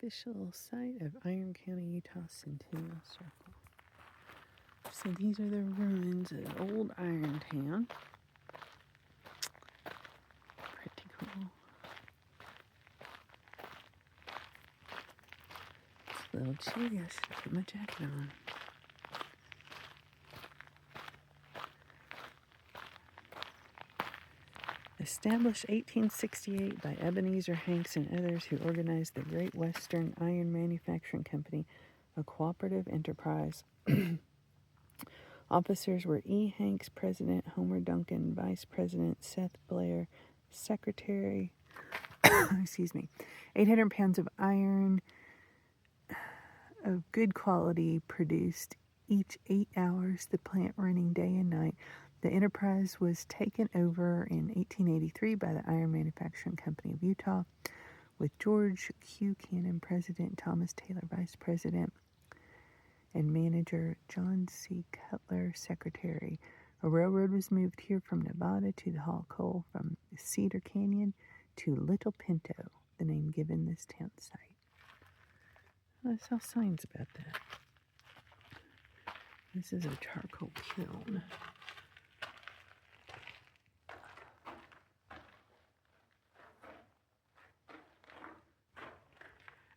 Official site of Iron County, Utah Centennial Circle. So these are the ruins of old Irontown. Pretty cool. It's a little chilly. I should put my jacket on. Established 1868 by Ebenezer Hanks and others who organized the Great Western Iron Manufacturing Company, a cooperative enterprise. Officers were E. Hanks, President, Homer Duncan, Vice President, Seth Blair, Secretary, 800 pounds of iron of good quality produced each 8 hours, the plant running day and night. The enterprise was taken over in 1883 by the Iron Manufacturing Company of Utah, with George Q. Cannon, President, Thomas Taylor, Vice President, and manager John C. Cutler, Secretary. A railroad was moved here from Nevada to the haul coal from Cedar Canyon to Little Pinto, the name given this town site. I saw signs about that. This is a charcoal kiln.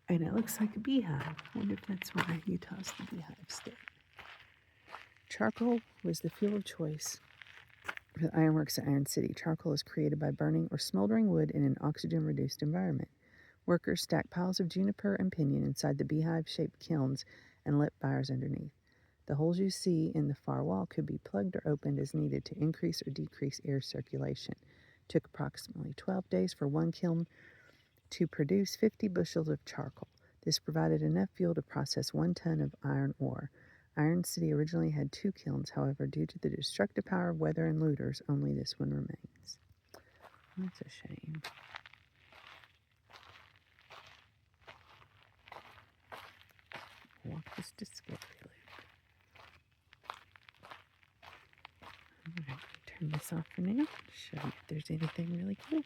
And it looks like a beehive. I wonder if that's why Utah's the beehive state. Charcoal was the fuel of choice for the ironworks at Iron City. Charcoal is created by burning or smoldering wood in an oxygen-reduced environment. Workers stack piles of juniper and pinyon inside the beehive-shaped kilns and lit fires underneath. The holes you see in the far wall could be plugged or opened as needed to increase or decrease air circulation. It took approximately 12 days for one kiln to produce 50 bushels of charcoal. This provided enough fuel to process 1 ton of iron ore. Iron City originally had 2 kilns, however, due to the destructive power of weather and looters, only this one remains. That's a shame. Walk this discovery loop. Alright, turn this off for now. Show you if there's anything really cool.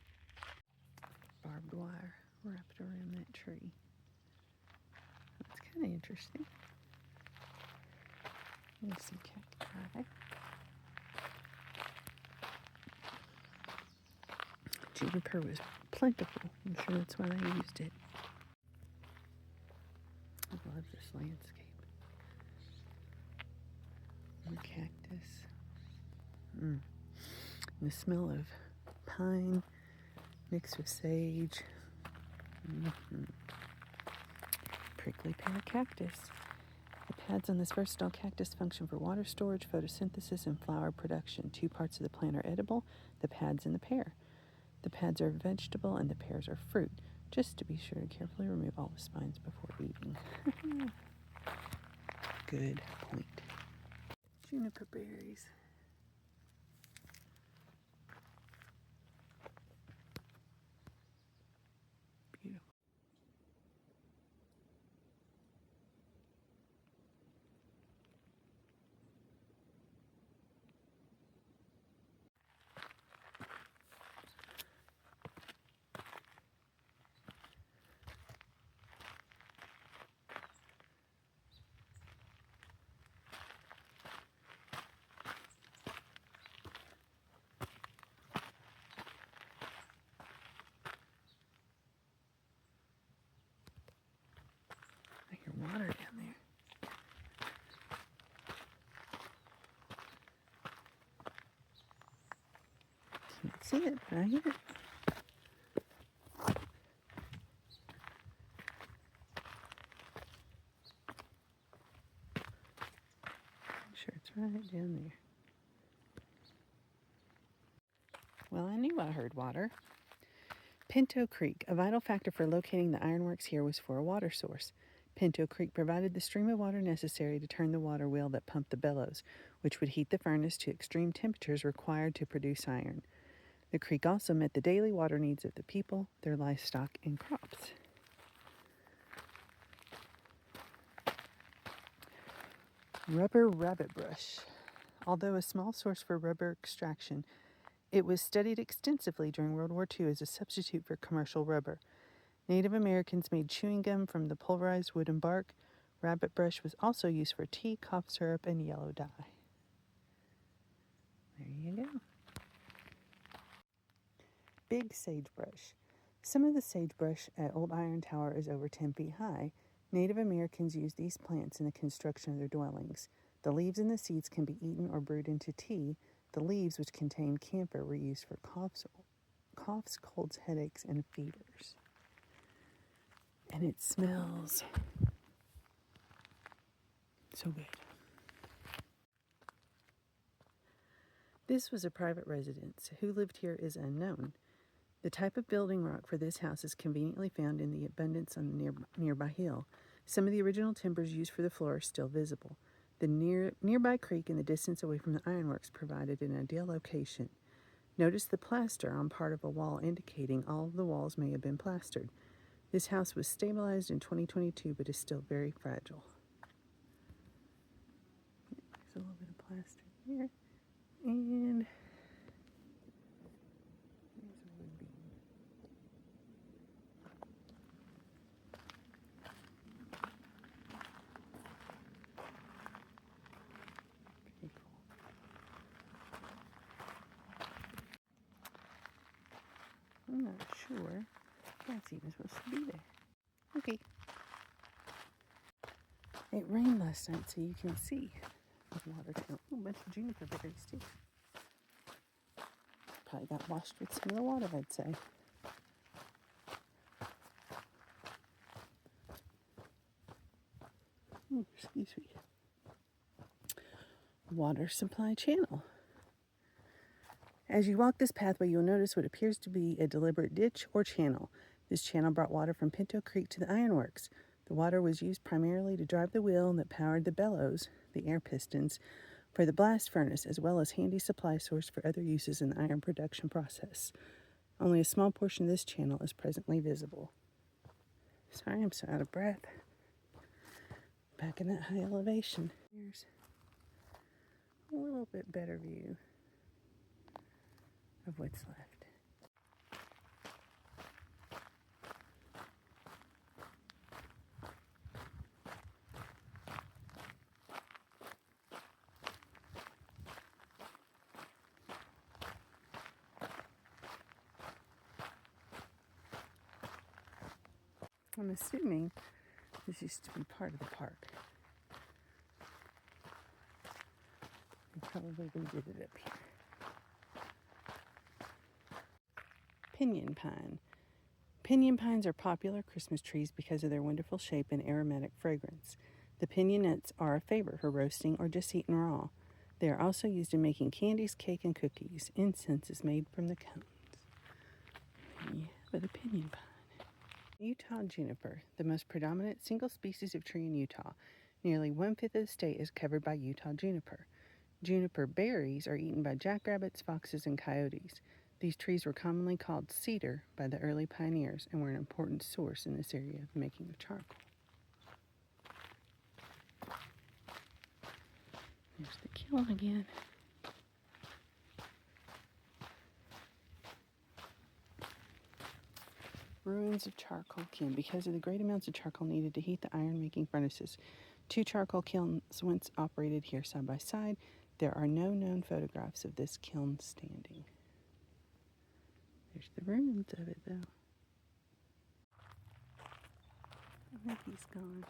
Barbed wire wrapped around that tree. That's kind of interesting. There's some cacti. Juniper was plentiful. I'm sure that's why they used it. I love this landscape. And the cactus. And the smell of pine mixed with sage. Prickly pear cactus. The pads on this versatile cactus function for water storage, photosynthesis, and flower production. 2 parts of the plant are edible, the pads and the pear. The pads are vegetable and the pears are fruit. Just to be sure to carefully remove all the spines before eating. Good point. Juniper berries. Beautiful. I hear water down there. Can't see it, but I hear it. I'm sure it's right down there. Well, I knew I heard water. Pinto Creek. A vital factor for locating the ironworks here was for a water source. Pinto Creek provided the stream of water necessary to turn the water wheel that pumped the bellows, which would heat the furnace to extreme temperatures required to produce iron. The creek also met the daily water needs of the people, their livestock, and crops. Rubber rabbit brush. Although a small source for rubber extraction, it was studied extensively during World War II as a substitute for commercial rubber. Native Americans made chewing gum from the pulverized wood and bark. Rabbit brush was also used for tea, cough syrup, and yellow dye. There you go. Big sagebrush. Some of the sagebrush at Old Iron Tower is over 10 feet high. Native Americans used these plants in the construction of their dwellings. The leaves and the seeds can be eaten or brewed into tea. The leaves, which contain camphor, were used for coughs, colds, headaches, and fevers. And it smells so good. This was a private residence. Who lived here is unknown. The type of building rock for this house is conveniently found in the abundance on the nearby hill. Some of the original timbers used for the floor are still visible. The nearby creek in the distance away from the ironworks provided an ideal location. Notice the plaster on part of a wall indicating all of the walls may have been plastered. This house was stabilized in 2022 but is still very fragile. There's a little bit of plaster here. And there's a wood beam. Very cool. I'm not sure that's even supposed to be there. Okay. It rained last night, so you can see the water count. Oh, a bunch of juniper berries too. Probably got washed with some of the water, I'd say. Excuse me. Water supply channel. As you walk this pathway, you'll notice what appears to be a deliberate ditch or channel. This channel brought water from Pinto Creek to the ironworks. The water was used primarily to drive the wheel that powered the bellows, the air pistons, for the blast furnace, as well as handy supply source for other uses in the iron production process. Only a small portion of this channel is presently visible. Sorry, I'm so out of breath. Back in that high elevation. Here's a little bit better view of what's left. I'm assuming this used to be part of the park. They probably redid it up here. Pinyon pine. Pinyon pines are popular Christmas trees because of their wonderful shape and aromatic fragrance. The pinyon nuts are a favorite for roasting or just eaten raw. They are also used in making candies, cake, and cookies. Incense is made from the cones. Yeah, but a pinyon pine. Utah juniper, the most predominant single species of tree in Utah. Nearly 1/5 of the state is covered by Utah juniper. Juniper berries are eaten by jackrabbits, foxes, and coyotes. These trees were commonly called cedar by the early pioneers and were an important source in this area of making of charcoal. There's the kiln again. Ruins of charcoal kiln. Because of the great amounts of charcoal needed to heat the iron-making furnaces, 2 charcoal kilns once operated here side by side. There are no known photographs of this kiln standing. There's the ruins of it, though. I think he's gone.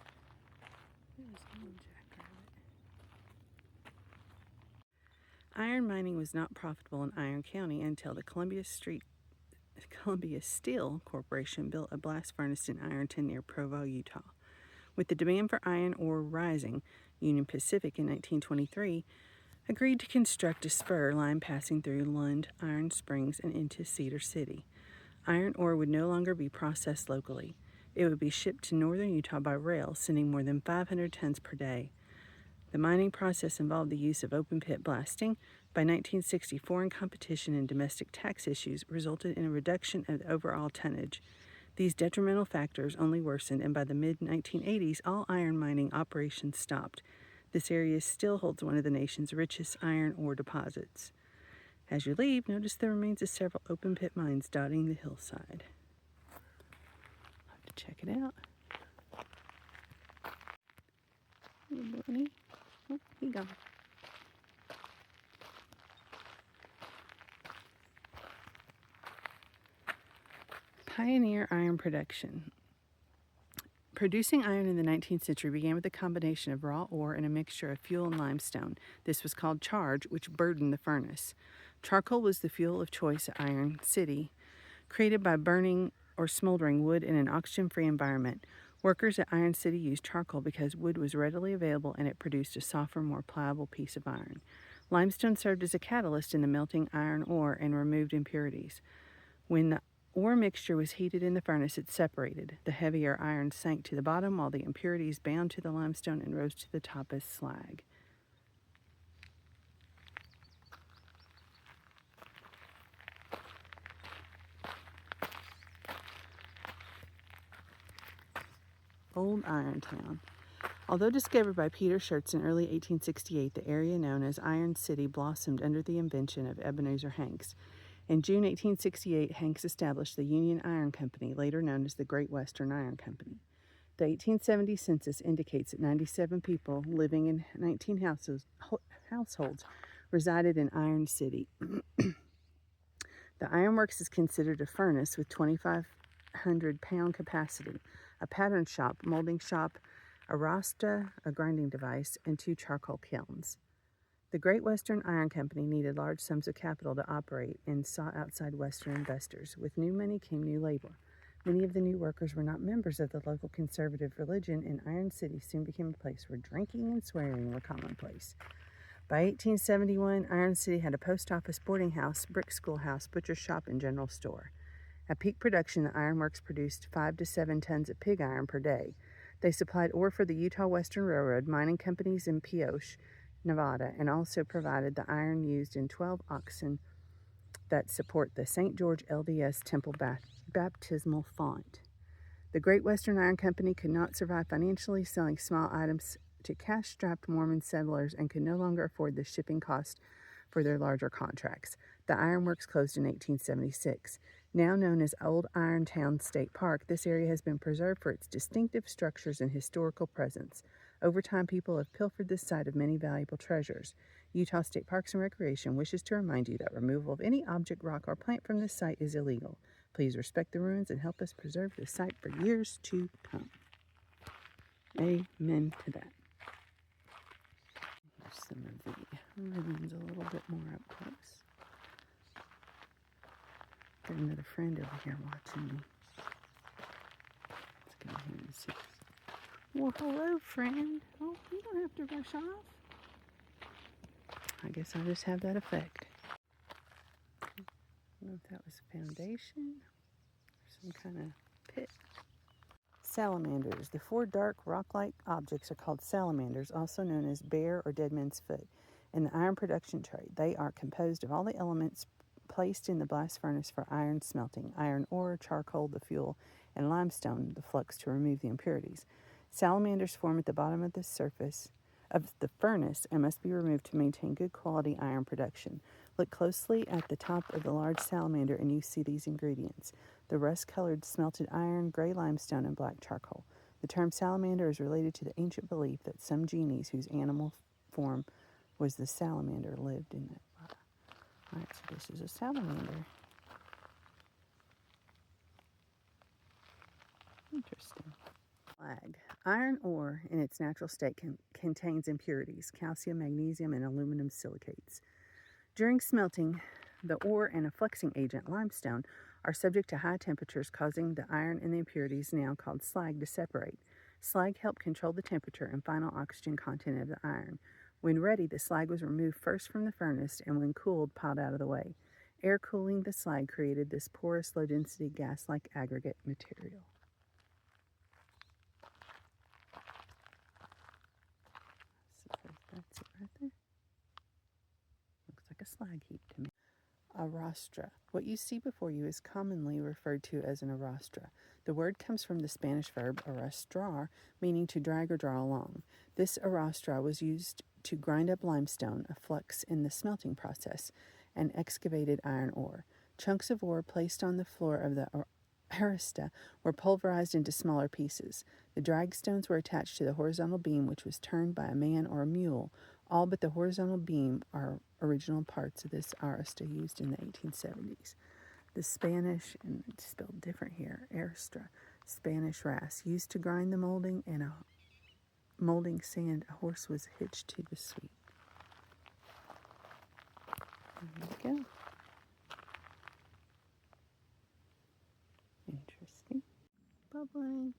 There's one jackrabbit. Iron mining was not profitable in Iron County until the Columbia Steel Corporation built a blast furnace in Ironton near Provo, Utah. With the demand for iron ore rising, Union Pacific in 1923 agreed to construct a spur line passing through Lund, Iron Springs, and into Cedar City. Iron ore would no longer be processed locally. It would be shipped to northern Utah by rail, sending more than 500 tons per day. The mining process involved the use of open-pit blasting. By 1964, foreign competition and domestic tax issues resulted in a reduction of the overall tonnage. These detrimental factors only worsened, and by the mid-1980s, all iron mining operations stopped. This area still holds one of the nation's richest iron ore deposits. As you leave, notice the remains of several open-pit mines dotting the hillside. check it out. Hey, bunny. Oh, he gone. Pioneer iron production. Producing iron in the 19th century began with a combination of raw ore and a mixture of fuel and limestone. This was called charge, which burdened the furnace. Charcoal was the fuel of choice at Iron City, created by burning or smoldering wood in an oxygen-free environment. Workers at Iron City used charcoal because wood was readily available and it produced a softer, more pliable piece of iron. Limestone served as a catalyst in the melting iron ore and removed impurities. When the ore mixture was heated in the furnace, it separated. The heavier iron sank to the bottom while the impurities bound to the limestone and rose to the top as slag. Old Iron Town. Although discovered by Peter Schertz in early 1868, the area known as Iron City blossomed under the invention of Ebenezer Hanks. In June 1868, Hanks established the Union Iron Company, later known as the Great Western Iron Company. The 1870 census indicates that 97 people living in 19 households resided in Iron City. The ironworks is considered a furnace with 2,500-pound capacity, a pattern shop, molding shop, a rasta, a grinding device, and 2 charcoal kilns. The Great Western Iron Company needed large sums of capital to operate and sought outside Western investors. With new money came new labor. Many of the new workers were not members of the local conservative religion, and Iron City soon became a place where drinking and swearing were commonplace. By 1871, Iron City had a post office, boarding house, brick schoolhouse, butcher shop, and general store. At peak production, the ironworks produced 5 to 7 tons of pig iron per day. They supplied ore for the Utah Western Railroad, mining companies in Pioche, Nevada, and also provided the iron used in 12 oxen that support the St. George LDS Temple baptismal font. The Great Western Iron Company could not survive financially, selling small items to cash-strapped Mormon settlers, and could no longer afford the shipping cost for their larger contracts. The ironworks closed in 1876. Now known as Old Iron Town State Park, this area has been preserved for its distinctive structures and historical presence. Over time, people have pilfered this site of many valuable treasures. Utah State Parks and Recreation wishes to remind you that removal of any object, rock, or plant from this site is illegal. Please respect the ruins and help us preserve this site for years to come. Amen to that. Here's some of the ruins a little bit more up close. Got another friend over here watching me. Let's go here and see. Well, hello, friend. Oh, you don't have to rush off. I guess I'll just have that effect. I don't know if that was a foundation or some kind of pit. Salamanders. The 4 dark rock-like objects are called salamanders, also known as bear or dead man's foot. In the iron production trade, they are composed of all the elements placed in the blast furnace for iron smelting: iron ore, charcoal, the fuel, and limestone, the flux to remove the impurities. Salamanders form at the bottom of the surface of the furnace and must be removed to maintain good quality iron production. Look closely at the top of the large salamander and you see these ingredients: the rust-colored smelted iron, gray limestone, and black charcoal. The term salamander is related to the ancient belief that some genies whose animal form was the salamander lived in that water. Alright, so this is a salamander. Interesting. Slag. Iron ore in its natural state contains impurities: calcium, magnesium, and aluminum silicates. During smelting, the ore and a fluxing agent, limestone, are subject to high temperatures, causing the iron and the impurities, now called slag, to separate. Slag helped control the temperature and final oxygen content of the iron. When ready, the slag was removed first from the furnace and, when cooled, piled out of the way. Air cooling the slag created this porous, low-density, gas-like aggregate material. So that's it right there. Looks like a slag heap to me. Arrastra. What you see before you is commonly referred to as an arrastra. The word comes from the Spanish verb arrastrar, meaning to drag or draw along. This arrastra was used to grind up limestone, a flux in the smelting process, and excavated iron ore. Chunks of ore placed on the floor of the arista were pulverized into smaller pieces. The drag stones were attached to the horizontal beam, which was turned by a man or a mule. All but the horizontal beam are original parts of this arista used in the 1870s. The Spanish, and it's spelled different here, arista, Spanish ras, used to grind the molding and a molding sand. A horse was hitched to the sweep. There we go. Interesting. Bubbling.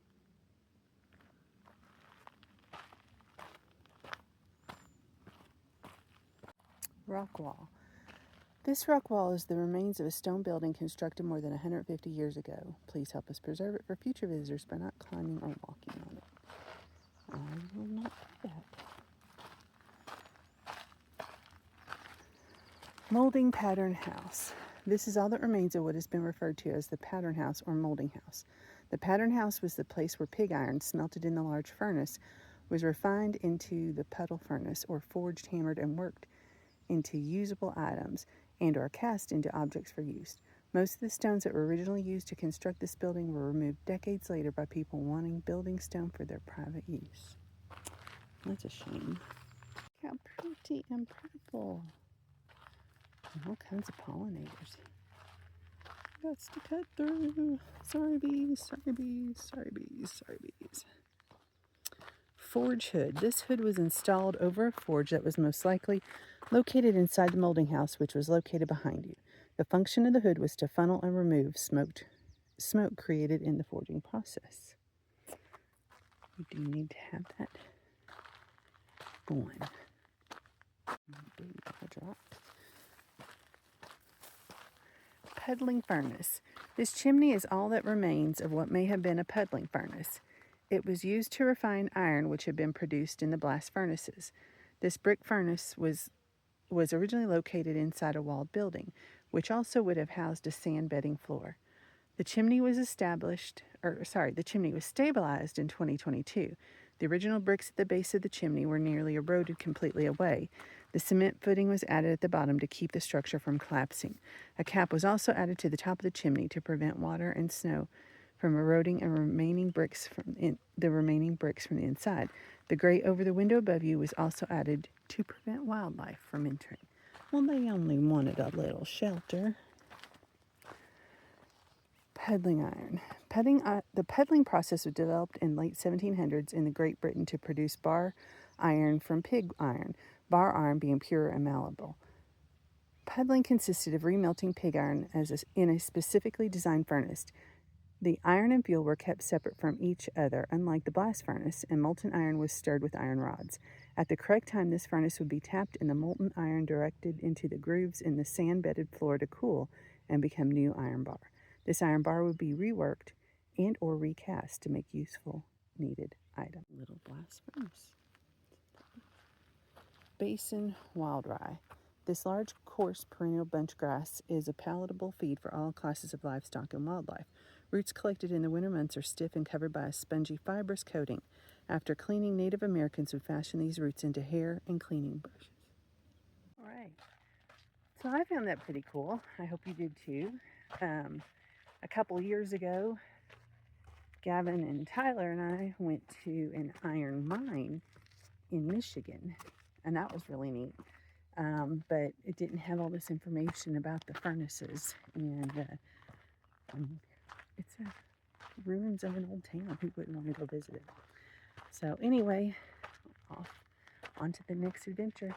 Rock wall. This rock wall is the remains of a stone building constructed more than 150 years ago. Please help us preserve it for future visitors by not climbing or walking on it. I will not do that. Molding pattern house. This is all that remains of what has been referred to as the pattern house or molding house. The pattern house was the place where pig iron, smelted in the large furnace, was refined into the puddle furnace, or forged, hammered, and worked into usable items and or cast into objects for use. Most of the stones that were originally used to construct this building were removed decades later by people wanting building stone for their private use. That's a shame. Look how pretty and purple. And all kinds of pollinators. Got to cut through. Sorry bees, sorry bees, sorry bees, sorry bees. Forge hood. This hood was installed over a forge that was most likely located inside the molding house, which was located behind you. The function of the hood was to funnel and remove smoke created in the forging process. We do need to have that going. Puddling furnace. This chimney is all that remains of what may have been a puddling furnace. It was used to refine iron which had been produced in the blast furnaces. This brick furnace was originally located inside a walled building, which also would have housed a sand bedding floor. The chimney was stabilized in 2022. The original bricks at the base of the chimney were nearly eroded completely away. The cement footing was added at the bottom to keep the structure from collapsing. A cap was also added to the top of the chimney to prevent water and snow from eroding and remaining bricks from the inside. The grate over the window above you was also added to prevent wildlife from entering. Well, they only wanted a little shelter. Puddling iron. The puddling process was developed in late 1700s in Great Britain to produce bar iron from pig iron, bar iron being pure and malleable. Puddling consisted of remelting pig iron in a specifically designed furnace. The iron and fuel were kept separate from each other, unlike the blast furnace, and molten iron was stirred with iron rods. At the correct time, this furnace would be tapped and the molten iron directed into the grooves in the sand-bedded floor to cool and become new iron bar. This iron bar would be reworked and or recast to make useful needed items. Little blast furnace. Basin wild rye. This large, coarse, perennial bunch grass is a palatable feed for all classes of livestock and wildlife. Roots collected in the winter months are stiff and covered by a spongy, fibrous coating. After cleaning, Native Americans would fashion these roots into hair and cleaning brushes. All right. So I found that pretty cool. I hope you did too. A couple years ago, Gavin and Tyler and I went to an iron mine in Michigan, and that was really neat. But it didn't have all this information about the furnaces, and it's ruins of an old town. Who wouldn't want to go visit it? So anyway, off on to the next adventure.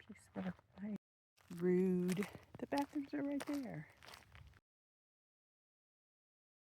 Peace. Bye. Rude. The bathrooms are right there.